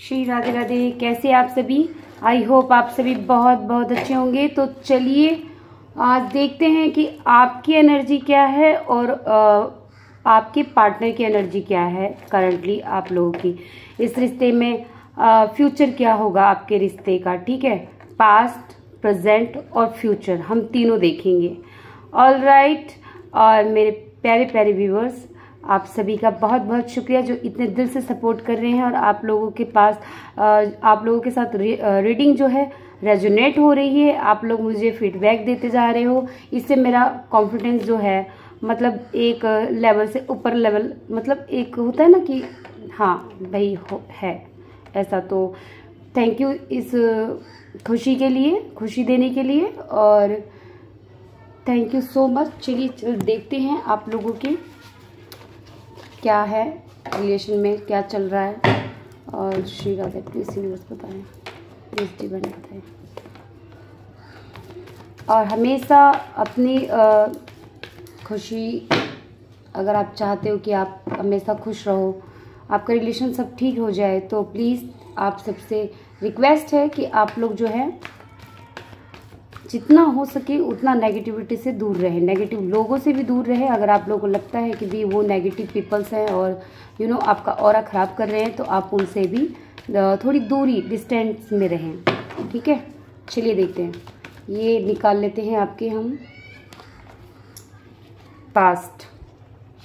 श्री राधे राधे। कैसे आप सभी? आई होप आप सभी बहुत बहुत अच्छे होंगे। तो चलिए आज देखते हैं कि आपकी एनर्जी क्या है और आपके पार्टनर की एनर्जी क्या है करंटली आप लोगों की इस रिश्ते में। फ्यूचर क्या होगा आपके रिश्ते का, ठीक है। पास्ट, प्रेजेंट और फ्यूचर हम तीनों देखेंगे। All right. और मेरे प्यारे प्यारे व्यूअर्स, आप सभी का बहुत बहुत शुक्रिया जो इतने दिल से सपोर्ट कर रहे हैं और आप लोगों के पास आप लोगों के साथ रीडिंग जो है रेजोनेट हो रही है। आप लोग मुझे फीडबैक देते जा रहे हो, इससे मेरा कॉन्फिडेंस जो है मतलब एक लेवल से ऊपर लेवल, मतलब एक होता है ना कि हाँ भाई है ऐसा। तो थैंक यू इस खुशी के लिए, खुशी देने के लिए, और थैंक यू सो मच। चलिए देखते हैं आप लोगों के क्या है रिलेशन में, क्या चल रहा है। और श्री राधे प्लीज यूनिवर्स बताएं, प्लीज डिवाइन बताएं। और हमेशा अपनी खुशी, अगर आप चाहते हो कि आप हमेशा खुश रहो, आपका रिलेशन सब ठीक हो जाए, तो प्लीज़ आप सबसे रिक्वेस्ट है कि आप लोग जो है जितना हो सके उतना नेगेटिविटी से दूर रहे, नेगेटिव लोगों से भी दूर रहे। अगर आप लोगों को लगता है कि भी वो नेगेटिव पीपल्स हैं और आपका ऑरा ख़राब कर रहे हैं, तो आप उनसे भी थोड़ी दूरी, डिस्टेंस में रहें, ठीक है। चलिए देखते हैं, ये निकाल लेते हैं आपके हम पास्ट।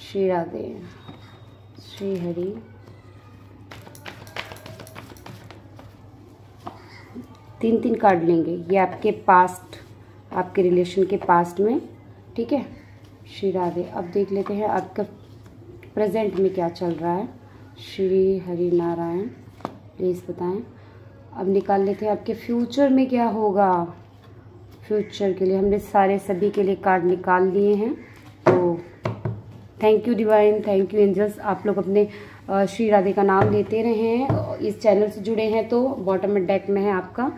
श्री राधे, श्री हरि। तीन तीन कार्ड लेंगे, ये आपके पास्ट, आपके रिलेशन के पास्ट में, ठीक है। श्री राधे। अब देख लेते हैं आपका प्रेजेंट में क्या चल रहा है। श्री हरि नारायण, प्लीज़ बताएं। अब निकाल लेते हैं आपके फ्यूचर में क्या होगा। फ्यूचर के लिए हमने सारे सभी के लिए कार्ड निकाल लिए हैं। तो thank you divine, thank you angels. आप लोग अपने श्री राधे का नाम लेते रहे हैं, इस चैनल से जुड़े हैं। तो बॉटम में डेक में है आपका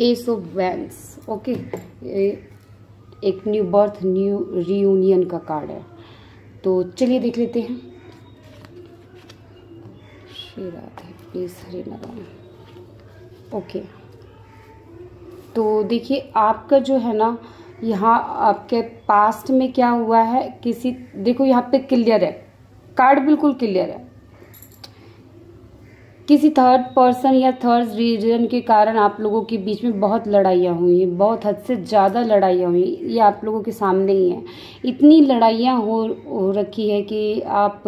एस ऑफ वैंड्स, ओके। एक न्यू बर्थ, न्यू रियूनियन का कार्ड है। तो चलिए देख लेते हैं। Shri Radhe please Hari Narayan, okay. तो देखिए आपका जो है ना, यहाँ आपके पास्ट में क्या हुआ है, किसी, देखो यहाँ पे क्लियर है, कार्ड बिल्कुल क्लियर है। किसी थर्ड पर्सन या थर्ड रीजन के कारण आप लोगों के बीच में बहुत लड़ाइयाँ हुई हैं, बहुत हद से ज़्यादा लड़ाइयाँ हुई। ये आप लोगों के सामने ही है। इतनी लड़ाइयाँ हो रखी है कि आप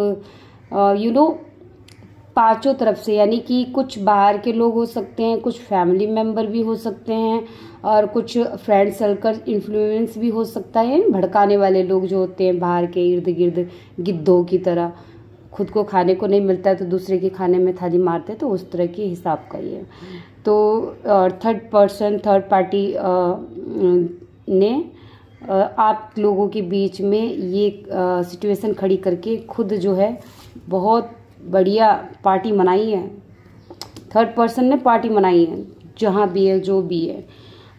पांचों तरफ से, यानी कि कुछ बाहर के लोग हो सकते हैं, कुछ फैमिली मेम्बर भी हो सकते हैं, और कुछ फ्रेंड सर्कल इन्फ्लुएंस भी हो सकता है। भड़काने वाले लोग जो होते हैं बाहर के इर्द गिर्द, गिद्धों की तरह, खुद को खाने को नहीं मिलता है तो दूसरे के खाने में थाली मारते, तो उस तरह के हिसाब का ये। तो और थर्ड पर्सन, थर्ड पार्टी ने आप लोगों के बीच में ये सिचुएशन खड़ी करके खुद जो है बहुत बढ़िया पार्टी मनाई है। थर्ड पर्सन ने पार्टी मनाई है जहाँ भी है, जो भी है,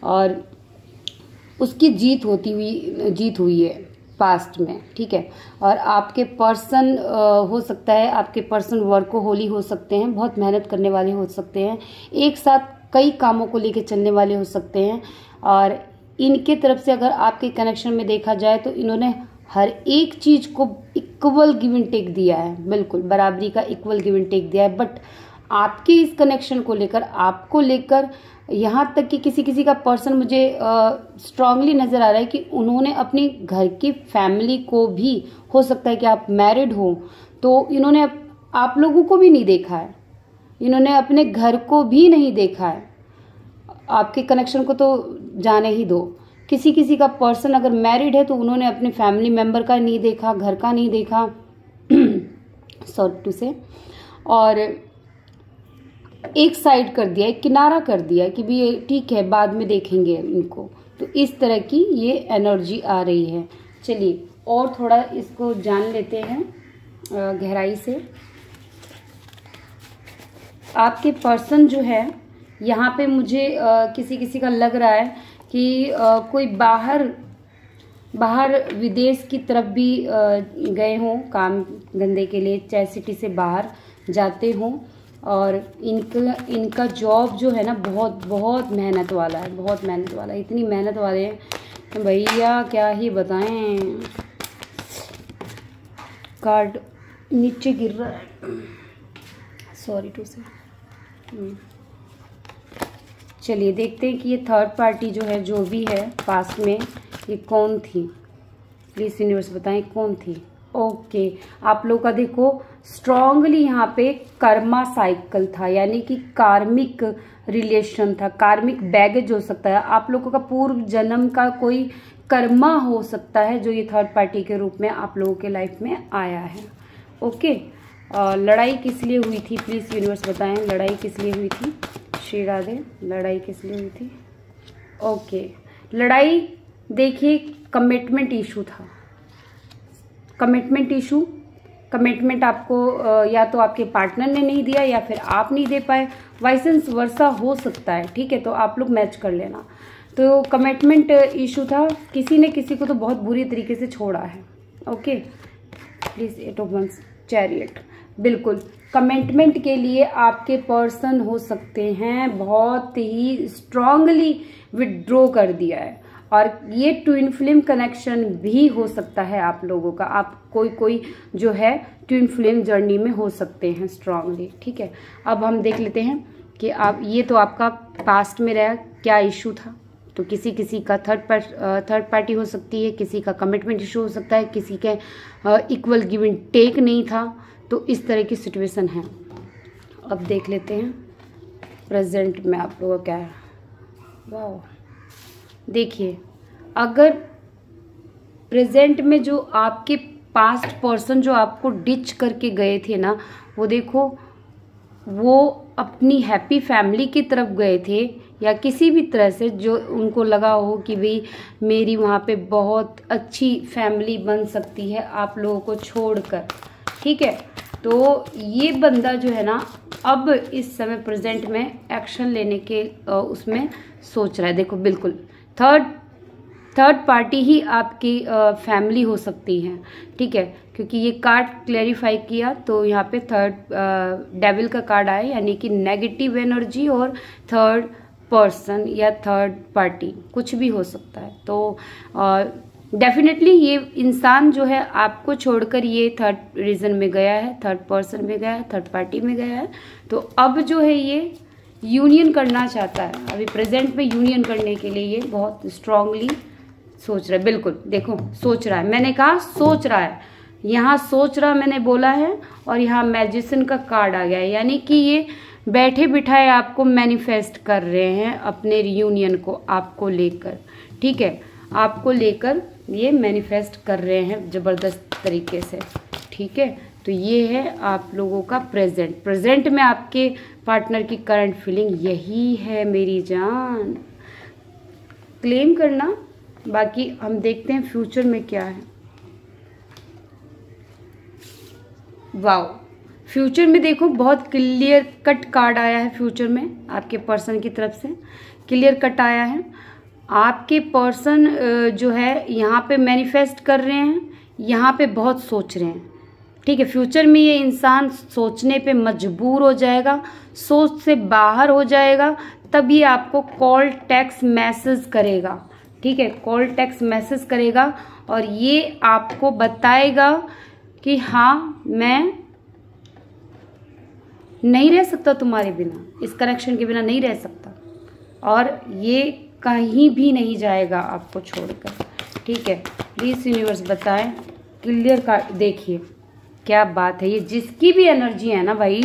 और उसकी जीत हुई है पास्ट में, ठीक है। और आपके पर्सन हो सकता है, आपके पर्सन वर्कोहोली हो सकते हैं, बहुत मेहनत करने वाले हो सकते हैं, एक साथ कई कामों को लेकर चलने वाले हो सकते हैं। और इनके तरफ से अगर आपके कनेक्शन में देखा जाए तो इन्होंने हर एक चीज़ को इक्वल गिव एंड टेक दिया है, बिल्कुल बराबरी का इक्वल गिव एंड टेक दिया है। बट आपके इस कनेक्शन को लेकर, आपको लेकर, यहाँ तक कि किसी का पर्सन मुझे स्ट्रांगली नज़र आ रहा है कि उन्होंने अपनी घर की फैमिली को भी, हो सकता है कि आप मैरिड हो तो इन्होंने आप लोगों को भी नहीं देखा है, इन्होंने अपने घर को भी नहीं देखा है। आपके कनेक्शन को तो जाने ही दो। किसी का पर्सन अगर मैरिड है तो उन्होंने अपने फैमिली मेम्बर का नहीं देखा, घर का नहीं देखा, सॉरी टू से, और एक साइड कर दिया, एक किनारा कर दिया कि भी ठीक है बाद में देखेंगे इनको। तो इस तरह की ये एनर्जी आ रही है। चलिए और थोड़ा इसको जान लेते हैं गहराई से। आपके पर्सन जो है यहाँ पे मुझे किसी का लग रहा है कि कोई बाहर विदेश की तरफ भी गए हों काम धंधे के लिए, चाहे सिटी से बाहर। जाते हों। और इनका जॉब जो है ना बहुत बहुत मेहनत वाला है, बहुत मेहनत वाला है। इतनी मेहनत वाले हैं भैया क्या ही बताएं। कार्ड नीचे गिर रहा है, सॉरी टू से। चलिए देखते हैं कि ये थर्ड पार्टी जो है, जो भी है पास्ट में, ये कौन थी। प्लीज़ यूनिवर्स बताएं कौन थी। ओके, आप लोग का देखो स्ट्रांगली यहाँ पे कर्मा साइकिल था, यानी कि कार्मिक रिलेशन था, कार्मिक बैगेज हो सकता है। आप लोगों का पूर्व जन्म का कोई कर्मा हो सकता है जो ये थर्ड पार्टी के रूप में आप लोगों के लाइफ में आया है। ओके, लड़ाई किस लिए हुई थी प्लीज़ यूनिवर्स बताएं, लड़ाई किस लिए हुई थी। श्री राधे, लड़ाई किस लिए हुई थी। ओके, लड़ाई देखिए कमिटमेंट इशू था। कमिटमेंट इशू, कमिटमेंट आपको या तो आपके पार्टनर ने नहीं दिया या फिर आप नहीं दे पाए, वाइसेंस वर्सा हो सकता है। ठीक है, तो आप लोग मैच कर लेना। तो कमिटमेंट इशू था, किसी ने किसी को तो बहुत बुरी तरीके से छोड़ा है। Okay, please 8 of wands, chariot, बिल्कुल कमिटमेंट के लिए आपके पर्सन हो सकते हैं बहुत ही स्ट्रांगली विड्रॉ कर दिया है। और ये ट्विन फ्लेम कनेक्शन भी हो सकता है आप लोगों का। आप कोई जो है ट्विन फ्लेम जर्नी में हो सकते हैं स्ट्रांगली। ठीक है, अब हम देख लेते हैं कि आप, ये तो आपका पास्ट में रहा क्या इशू था। तो किसी का थर्ड पार्टी हो सकती है, किसी का कमिटमेंट इशू हो सकता है, किसी के इक्वल गिव एंड टेक नहीं था। तो इस तरह की सिचुएशन है। अब देख लेते हैं प्रेजेंट में आप लोगों का क्या है। वाह, देखिए अगर प्रेजेंट में जो आपके पास्ट पर्सन जो आपको डिच करके गए थे ना, वो देखो वो अपनी हैप्पी फैमिली की तरफ गए थे, या किसी भी तरह से जो उनको लगा हो कि भाई मेरी वहाँ पे बहुत अच्छी फैमिली बन सकती है आप लोगों को छोड़कर। ठीक है, तो ये बंदा जो है ना अब इस समय प्रेजेंट में एक्शन लेने के उसमें सोच रहा है। देखो बिल्कुल थर्ड पार्टी ही आपकी फैमिली हो सकती है। ठीक है, क्योंकि ये कार्ड क्लैरिफाई किया तो यहाँ पे थर्ड डेविल का कार्ड आया, यानी कि नेगेटिव एनर्जी और थर्ड पर्सन या थर्ड पार्टी कुछ भी हो सकता है। तो डेफिनेटली ये इंसान जो है आपको छोड़कर ये थर्ड रीजन में गया है, थर्ड पर्सन में गया है, थर्ड पार्टी में गया है। तो अब जो है ये यूनियन करना चाहता है। अभी प्रेजेंट में यूनियन करने के लिए ये बहुत स्ट्रांगली सोच रहा है। बिल्कुल देखो सोच रहा है, मैंने कहा सोच रहा है, यहाँ सोच रहा मैंने बोला है, और यहाँ मैजिशियन का कार्ड आ गया है, यानी कि ये बैठे बिठाए आपको मैनिफेस्ट कर रहे हैं अपने रियूनियन को आपको लेकर। ठीक है, आपको लेकर ये मैनिफेस्ट कर रहे हैं ज़बरदस्त तरीके से। ठीक है, तो ये है आप लोगों का प्रेजेंट में आपके पार्टनर की करंट फीलिंग यही है मेरी जान, क्लेम करना। बाकी हम देखते हैं फ्यूचर में क्या है। वाओ, फ्यूचर में देखो बहुत क्लियर कट कार्ड आया है। फ्यूचर में आपके पर्सन की तरफ से क्लियर कट आया है। आपके पर्सन जो है यहाँ पे मैनिफेस्ट कर रहे हैं, यहाँ पे बहुत सोच रहे हैं। ठीक है, फ्यूचर में ये इंसान सोचने पे मजबूर हो जाएगा, सोच से बाहर हो जाएगा, तब ये आपको कॉल टेक्स्ट मैसेज करेगा। ठीक है, कॉल टेक्स्ट मैसेज करेगा और ये आपको बताएगा कि हाँ मैं नहीं रह सकता तुम्हारे बिना, इस कनेक्शन के बिना नहीं रह सकता, और ये कहीं भी नहीं जाएगा आपको छोड़कर। ठीक है, प्लीज़ यूनिवर्स बताएं क्लियर का। देखिए क्या बात है, ये जिसकी भी एनर्जी है ना भाई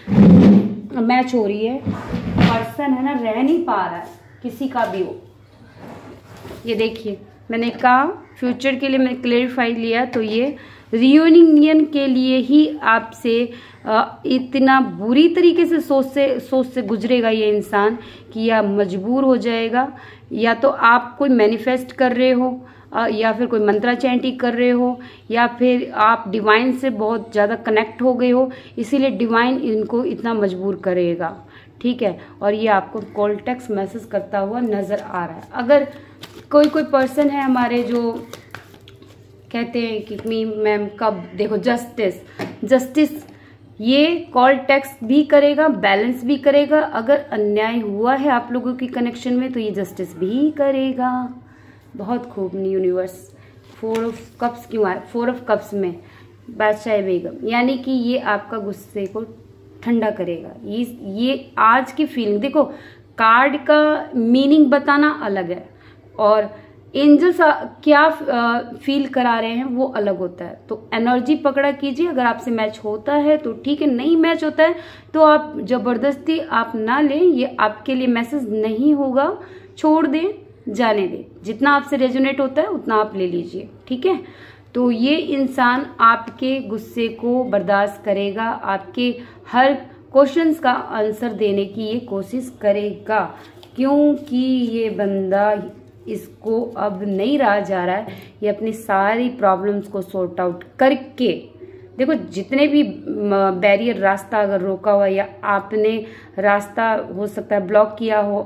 मैच हो रही है, पर्सन है ना रह नहीं पा रहा है, किसी का भी हो। ये देखिए मैंने कहा फ्यूचर के लिए मैंने क्लेरिफाई लिया, तो ये रियूनियन के लिए ही आपसे इतना बुरी तरीके से सोच से गुजरेगा ये इंसान कि या मजबूर हो जाएगा, या तो आप कोई मैनिफेस्ट कर रहे हो, या फिर कोई मंत्रा चैंटिंग कर रहे हो, या फिर आप डिवाइन से बहुत ज़्यादा कनेक्ट हो गए हो, इसीलिए डिवाइन इनको इतना मजबूर करेगा। ठीक है, और ये आपको कॉल टेक्स्ट मैसेज करता हुआ नज़र आ रहा है। अगर कोई पर्सन है हमारे जो कहते हैं कि मैम कब देखो जस्टिस ये कॉल टेक्स्ट भी करेगा, बैलेंस भी करेगा। अगर अन्याय हुआ है आप लोगों की कनेक्शन में तो ये जस्टिस भी करेगा। बहुत खूब यूनिवर्स। 4 ऑफ कप्स क्यों आए? 4 ऑफ कप्स में बादशाह बेगम, यानी कि ये आपका गुस्से को ठंडा करेगा। ये आज की फीलिंग देखो, कार्ड का मीनिंग बताना अलग है और एंजल्स क्या फील करा रहे हैं वो अलग होता है। तो एनर्जी पकड़ा कीजिए। अगर आपसे मैच होता है तो ठीक है, नहीं मैच होता है तो आप जबरदस्ती आप ना लें, ये आपके लिए मैसेज नहीं होगा। छोड़ दें, जाने दें। जितना आपसे रेजोनेट होता है उतना आप ले लीजिए, ठीक है। तो ये इंसान आपके गुस्से को बर्दाश्त करेगा, आपके हर क्वेश्चंस का आंसर देने की ये कोशिश करेगा, क्योंकि ये बंदा, इसको अब नहीं रहा जा रहा है। ये अपनी सारी प्रॉब्लम्स को सॉर्ट आउट करके, देखो जितने भी बैरियर, रास्ता अगर रोका हुआ या आपने रास्ता हो सकता है ब्लॉक किया हो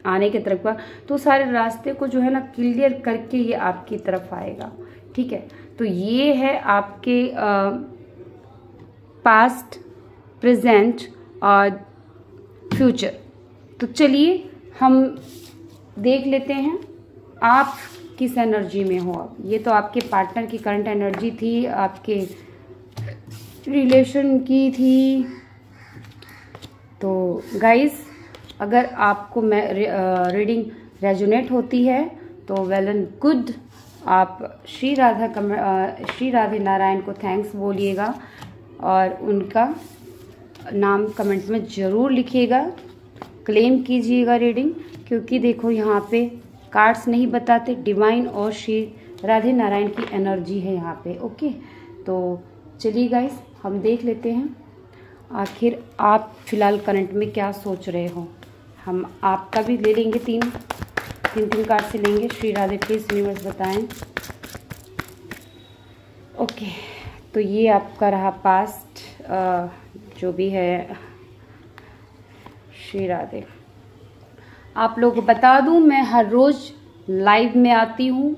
आने की तरफ का, तो सारे रास्ते को जो है ना क्लियर करके ये आपकी तरफ आएगा, ठीक है। तो ये है आपके पास्ट, प्रेजेंट और फ्यूचर। तो चलिए हम देख लेते हैं आप किस एनर्जी में हो अब। ये तो आपके पार्टनर की करंट एनर्जी थी, आपके रिलेशन की थी। तो गाइस, अगर आपको मैं रीडिंग रेजोनेट होती है तो वेल एंड गुड। आप श्री राधे नारायण को थैंक्स बोलिएगा और उनका नाम कमेंट में ज़रूर लिखिएगा, क्लेम कीजिएगा रीडिंग, क्योंकि देखो यहाँ पे कार्ड्स नहीं बताते, डिवाइन और श्री राधे नारायण की एनर्जी है यहाँ पे। ओके, तो चलिए गाइस हम देख लेते हैं आखिर आप फिलहाल करंट में क्या सोच रहे हो। हम आपका भी ले लेंगे, तीन कार्ड से लेंगे। श्री राधे प्लीज यूनिवर्स बताएं। ओके, तो ये आपका रहा पास्ट, जो भी है। श्री राधे। आप लोग को बता दूं, मैं हर रोज़ लाइव में आती हूँ,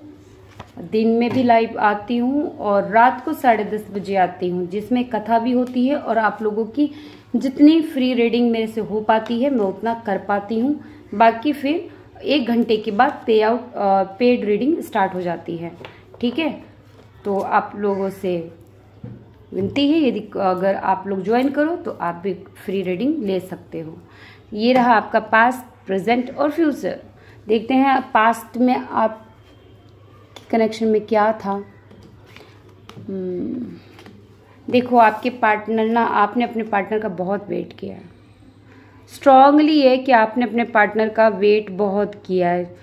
दिन में भी लाइव आती हूँ और रात को 10:30 बजे आती हूँ, जिसमें कथा भी होती है और आप लोगों की जितनी फ्री रीडिंग मेरे से हो पाती है मैं उतना कर पाती हूँ। बाकी फिर 1 घंटे के बाद पेड रीडिंग स्टार्ट हो जाती है, ठीक है। तो आप लोगों से विनती है, यदि अगर आप लोग ज्वाइन करो तो आप भी फ्री रीडिंग ले सकते हो। ये रहा आपका पास्ट, प्रेजेंट और फ्यूचर। देखते हैं पास्ट में आप कनेक्शन में क्या था। देखो आपके पार्टनर ना, आपने अपने पार्टनर का बहुत वेट किया है। स्ट्रांगली है कि आपने अपने पार्टनर का वेट बहुत किया है।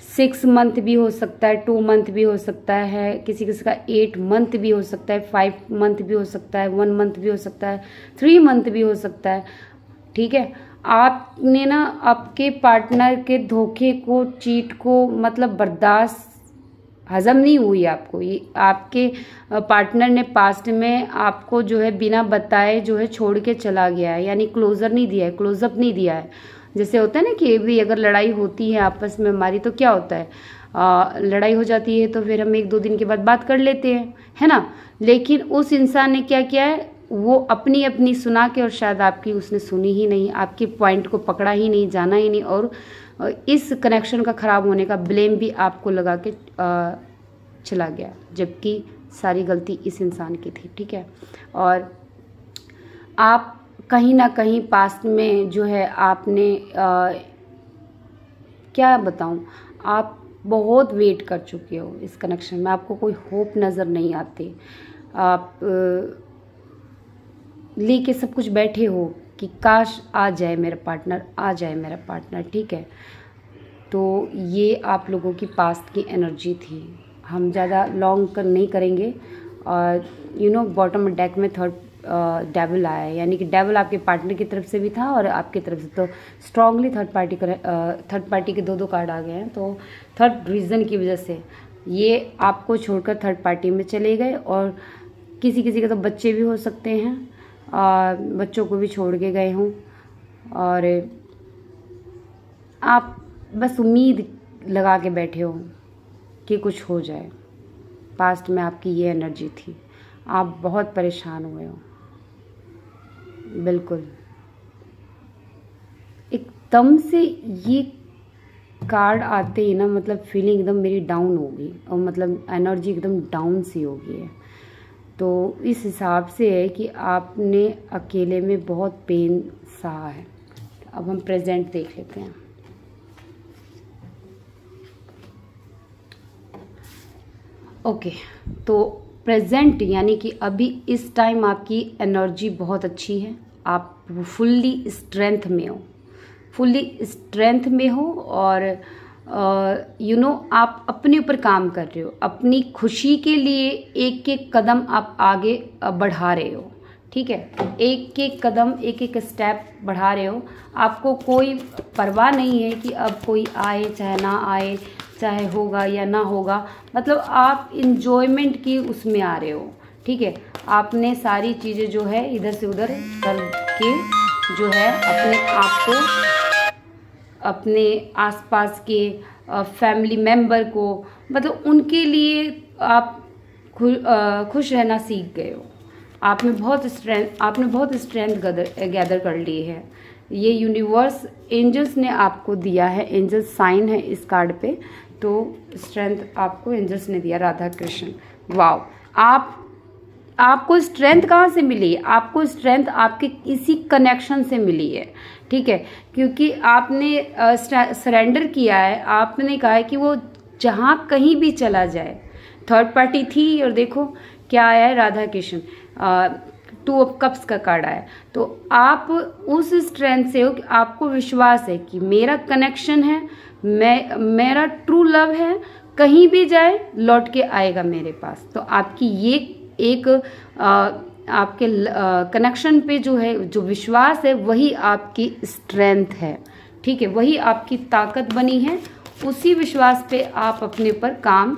6 मंथ भी हो सकता है, 2 मंथ भी हो सकता है, किसी किसी का 8 मंथ भी हो सकता है, 5 मंथ भी हो सकता है, 1 मंथ भी हो सकता है, 3 मंथ भी हो सकता है, ठीक है। आपने ना आपके पार्टनर के धोखे को, चीट को मतलब बर्दाश्त, हजम नहीं हुई आपको। ये आपके पार्टनर ने पास्ट में आपको जो है बिना बताए जो है छोड़ के चला गया है, यानी क्लोजर नहीं दिया है, क्लोजअप नहीं दिया है। जैसे होता है ना कि भी अगर लड़ाई होती है आपस में हमारी तो क्या होता है, लड़ाई हो जाती है तो फिर हम 1-2 दिन के बाद बात कर लेते हैं, है ना। लेकिन उस इंसान ने क्या किया है, वो अपनी अपनी सुना के, और शायद आपकी उसने सुनी ही नहीं, आपके पॉइंट को पकड़ा ही नहीं, जाना ही नहीं, और इस कनेक्शन का ख़राब होने का ब्लेम भी आपको लगा के चला गया, जबकि सारी गलती इस इंसान की थी, ठीक है। और आप कहीं ना कहीं पास्ट में जो है आपने क्या बताऊं, आप बहुत वेट कर चुके हो इस कनेक्शन में, आपको कोई होप नज़र नहीं आती। आप लेके सब कुछ बैठे हो कि काश आ जाए मेरा पार्टनर, आ जाए मेरा पार्टनर, ठीक है। तो ये आप लोगों की पास्ट की एनर्जी थी। हम ज़्यादा लॉन्ग नहीं करेंगे। और बॉटम डेक में थर्ड डेविल आया है, यानी कि डेविल आपके पार्टनर की तरफ से भी था और आपकी तरफ से। तो स्ट्रांगली थर्ड पार्टी के 2 कार्ड आ गए हैं। तो थर्ड रीज़न की वजह से ये आपको छोड़कर थर्ड पार्टी में चले गए, और किसी किसी के तो बच्चे भी हो सकते हैं, बच्चों को भी छोड़ के गए हों, और आप बस उम्मीद लगा के बैठे हो कि कुछ हो जाए। पास्ट में आपकी ये एनर्जी थी, आप बहुत परेशान हुए हो, बिल्कुल। एकदम से ये कार्ड आते ही ना, मतलब फीलिंग एकदम मेरी डाउन हो गई, और मतलब एनर्जी एकदम डाउन सी हो गई है। तो इस हिसाब से है कि आपने अकेले में बहुत पेन सहा है। अब हम प्रेजेंट देख लेते हैं। ओके, तो प्रेजेंट यानी कि अभी इस टाइम आपकी एनर्जी बहुत अच्छी है, आप फुल्ली स्ट्रेंथ में हो, फुल्ली स्ट्रेंथ में हो, और आप अपने ऊपर काम कर रहे हो, अपनी खुशी के लिए एक एक कदम आप आगे बढ़ा रहे हो। ठीक है, एक एक कदम, एक एक स्टेप बढ़ा रहे हो। आपको कोई परवाह नहीं है कि अब कोई आए चाहे ना आए, चाहे होगा या ना होगा, मतलब आप इंजॉयमेंट की उसमें आ रहे हो। ठीक है, आपने सारी चीज़ें जो है इधर से उधर करके जो है अपने आप को, अपने आसपास के फैमिली मेंबर को, मतलब उनके लिए आप खुश रहना सीख गए हो। आपने बहुत स्ट्रेंथ गैदर कर ली है। ये यूनिवर्स एंजल्स ने आपको दिया है, एंजल साइन है इस कार्ड पे, तो स्ट्रेंथ आपको एंजल्स ने दिया। राधा कृष्ण, वाव। आपको स्ट्रेंथ कहाँ से मिली? आपको स्ट्रेंथ आपके किसी कनेक्शन से मिली है। ठीक है, क्योंकि आपने सरेंडर किया है, आपने कहा है कि वो जहाँ कहीं भी चला जाए। थर्ड पार्टी थी और देखो क्या आया है, राधा कृष्ण, 2 ऑफ कप्स का कार्ड आया। तो आप उस स्ट्रेंथ से हो कि आपको विश्वास है कि मेरा कनेक्शन है, मेरा ट्रू लव है, कहीं भी जाए लौट के आएगा मेरे पास। तो आपकी ये एक आपके कनेक्शन पे जो है, जो विश्वास है, वही आपकी स्ट्रेंथ है। ठीक है, वही आपकी ताकत बनी है। उसी विश्वास पे आप अपने ऊपर काम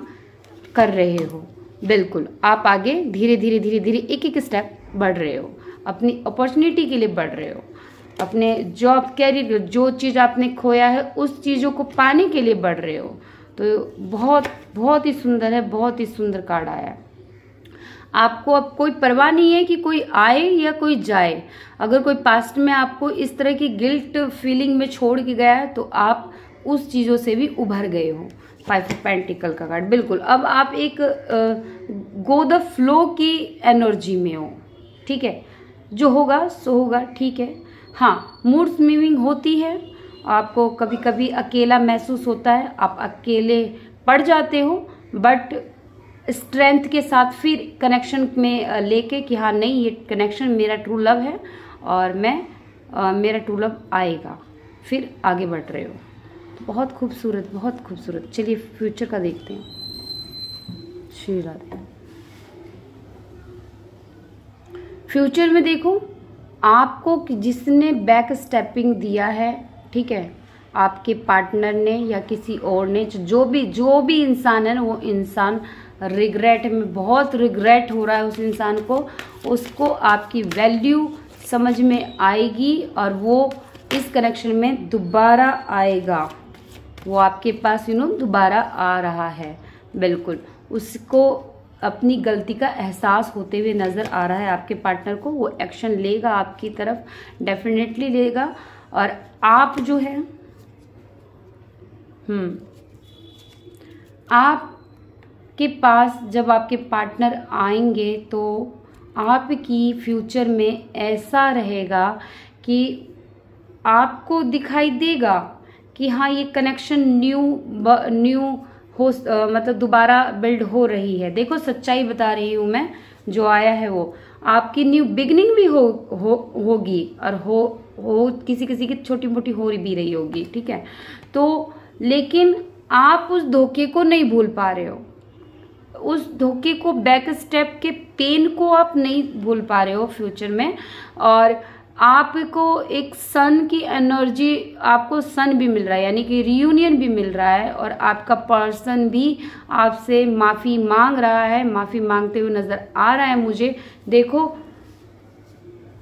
कर रहे हो। बिल्कुल, आप आगे धीरे धीरे धीरे धीरे एक एक स्टेप बढ़ रहे हो, अपनी अपॉर्चुनिटी के लिए बढ़ रहे हो, अपने जॉब कैरियर, जो चीज़ आपने खोया है उस चीज़ों को पाने के लिए बढ़ रहे हो। तो बहुत बहुत ही सुंदर है, बहुत ही सुंदर कार्ड आया है। आपको अब कोई परवाह नहीं है कि कोई आए या कोई जाए। अगर कोई पास्ट में आपको इस तरह की गिल्ट फीलिंग में छोड़ के गया है, तो आप उस चीज़ों से भी उभर गए हो। 5 ऑफ पेंटिकल का कार्ड, बिल्कुल। अब आप एक गो द फ्लो की एनर्जी में हो। ठीक है, जो होगा सो होगा। ठीक है, हाँ, मूड स्विंगिंग होती है, आपको कभी कभी अकेला महसूस होता है, आप अकेले पड़ जाते हो, बट स्ट्रेंथ के साथ फिर कनेक्शन में लेके कि हाँ नहीं, ये कनेक्शन मेरा ट्रू लव है और मेरा ट्रू लव आएगा, फिर आगे बढ़ रहे हो। तो बहुत खूबसूरत, बहुत खूबसूरत। चलिए फ्यूचर का देखते हैं। श्री राधे। फ्यूचर में देखो, आपको जिसने बैक स्टेपिंग दिया है, ठीक है, आपके पार्टनर ने या किसी और ने, जो भी इंसान है ना, वो इंसान रिग्रेट में, बहुत रिग्रेट हो रहा है उस इंसान को, उसको आपकी वैल्यू समझ में आएगी और वो इस कनेक्शन में दोबारा आएगा। वो आपके पास दोबारा आ रहा है। बिल्कुल, उसको अपनी गलती का एहसास होते हुए नज़र आ रहा है आपके पार्टनर को। वो एक्शन लेगा आपकी तरफ, डेफिनेटली लेगा। और आप जो है आपके पास जब आपके पार्टनर आएंगे, तो आपकी फ्यूचर में ऐसा रहेगा कि आपको दिखाई देगा कि हाँ, ये कनेक्शन न्यू हो, मतलब दोबारा बिल्ड हो रही है। देखो, सच्चाई बता रही हूँ मैं, जो आया है वो आपकी न्यू बिगनिंग भी होगी और हो किसी की छोटी मोटी हो भी रही होगी। ठीक है, तो लेकिन आप उस धोखे को नहीं भूल पा रहे हो, उस धोखे को, बैक स्टेप के पेन को आप नहीं भूल पा रहे हो फ्यूचर में। और आपको एक सन की एनर्जी, आपको सन भी मिल रहा है, यानी कि रियूनियन भी मिल रहा है, और आपका पर्सन भी आपसे माफ़ी मांग रहा है, माफ़ी मांगते हुए नज़र आ रहा है मुझे। देखो,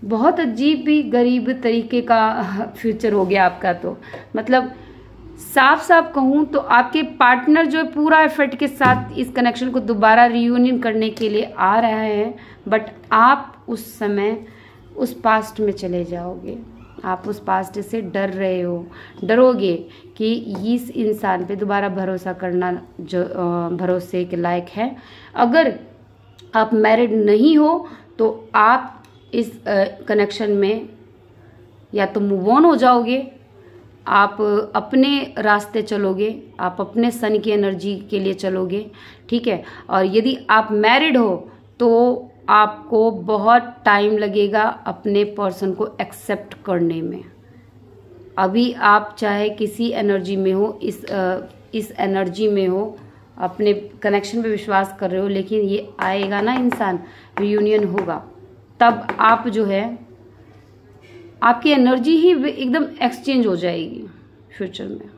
बहुत अजीब भी गरीब तरीके का फ्यूचर हो गया आपका। तो मतलब साफ साफ कहूँ तो आपके पार्टनर जो है पूरा एफर्ट के साथ इस कनेक्शन को दोबारा रियूनियन करने के लिए आ रहा है, बट आप उस समय उस पास्ट में चले जाओगे। आप उस पास्ट से डर रहे हो, डरोगे कि इस इंसान पे दोबारा भरोसा करना जो भरोसे के लायक है। अगर आप मैरिड नहीं हो तो आप इस कनेक्शन में या तो मूव ऑन हो जाओगे, आप अपने रास्ते चलोगे, आप अपने सन की एनर्जी के लिए चलोगे, ठीक है। और यदि आप मैरिड हो तो आपको बहुत टाइम लगेगा अपने पर्सन को एक्सेप्ट करने में। अभी आप चाहे किसी एनर्जी में हो, इस एनर्जी में हो, अपने कनेक्शन पे विश्वास कर रहे हो, लेकिन ये आएगा ना इंसान, रियूनियन होगा, तब आप जो है आपकी एनर्जी ही एकदम एक्सचेंज हो जाएगी फ्यूचर में।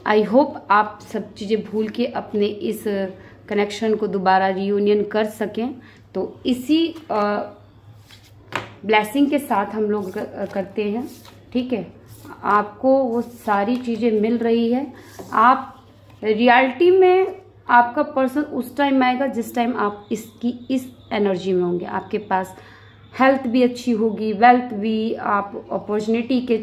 आई होप आप सब चीज़ें भूल के अपने इस कनेक्शन को दोबारा रियूनियन कर सकें। तो इसी ब्लेसिंग के साथ हम लोग करते हैं, ठीक है। आपको वो सारी चीज़ें मिल रही है। आप रियलिटी में आपका पर्सन उस टाइम आएगा जिस टाइम आप इस एनर्जी में होंगे। आपके पास हेल्थ भी अच्छी होगी, वेल्थ भी, आप अपॉर्चुनिटी के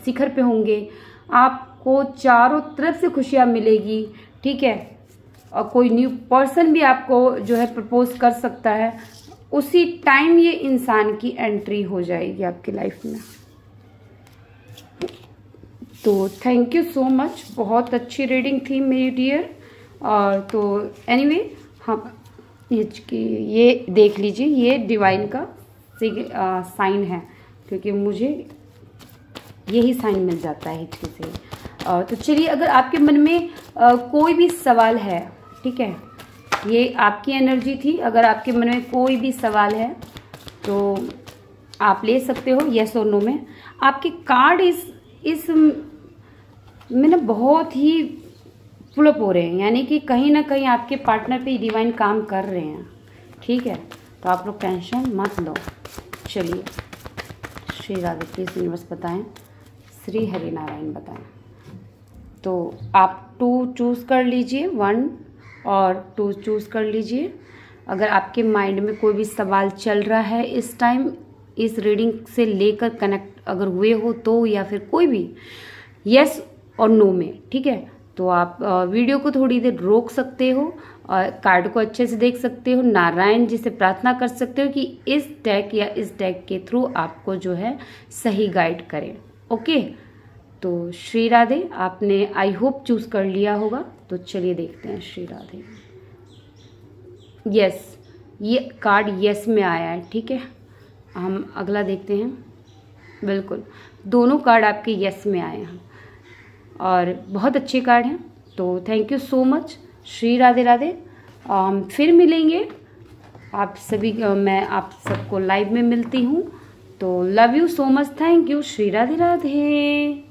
शिखर पे होंगे, आपको चारों तरफ से खुशियाँ मिलेगी, ठीक है। और कोई न्यू पर्सन भी आपको जो है प्रपोज कर सकता है, उसी टाइम ये इंसान की एंट्री हो जाएगी आपकी लाइफ में। तो थैंक यू सो मच, बहुत अच्छी रीडिंग थी मेरी डियर। और तो एनीवे हम ये देख लीजिए, ये डिवाइन का साइन है, क्योंकि मुझे यही साइन मिल जाता है हिचकी से। तो चलिए, अगर आपके मन में कोई भी सवाल है, ठीक है, ये आपकी एनर्जी थी। अगर आपके मन में कोई भी सवाल है तो आप ले सकते हो येस और नो में। आपके कार्ड इस में ना बहुत ही पुल अप हो रहे हैं, यानी कि कहीं ना कहीं आपके पार्टनर पे डिवाइन काम कर रहे हैं, ठीक है। तो आप लोग टेंशन मत लो। चलिए, श्री राधे प्लीज यूनिवर्स बताएं, श्री हरि नारायण बताएं। तो आप 2 चूज़ कर लीजिए, 1 और 2 चूज़ कर लीजिए। अगर आपके माइंड में कोई भी सवाल चल रहा है इस टाइम, इस रीडिंग से लेकर कनेक्ट अगर हुए हो तो, या फिर कोई भी यस और नो में, ठीक है, तो आप वीडियो को थोड़ी देर रोक सकते हो और कार्ड को अच्छे से देख सकते हो, नारायण जी से प्रार्थना कर सकते हो कि इस डेक या इस डेक के थ्रू आपको जो है सही गाइड करें। ओके, तो श्री राधे। आपने आई होप चूज कर लिया होगा। तो चलिए देखते हैं। श्री राधे। यस, ये कार्ड यस में आया है, ठीक है। हम अगला देखते हैं। बिल्कुल, दोनों कार्ड आपके यस में आए हैं और बहुत अच्छे कार्ड हैं। तो thank you so much. Shri Radhe Radhe. फिर मिलेंगे आप सभी, मैं आप सबको लाइव में मिलती हूँ। तो love you so much, thank you. Shri Radhe Radhe.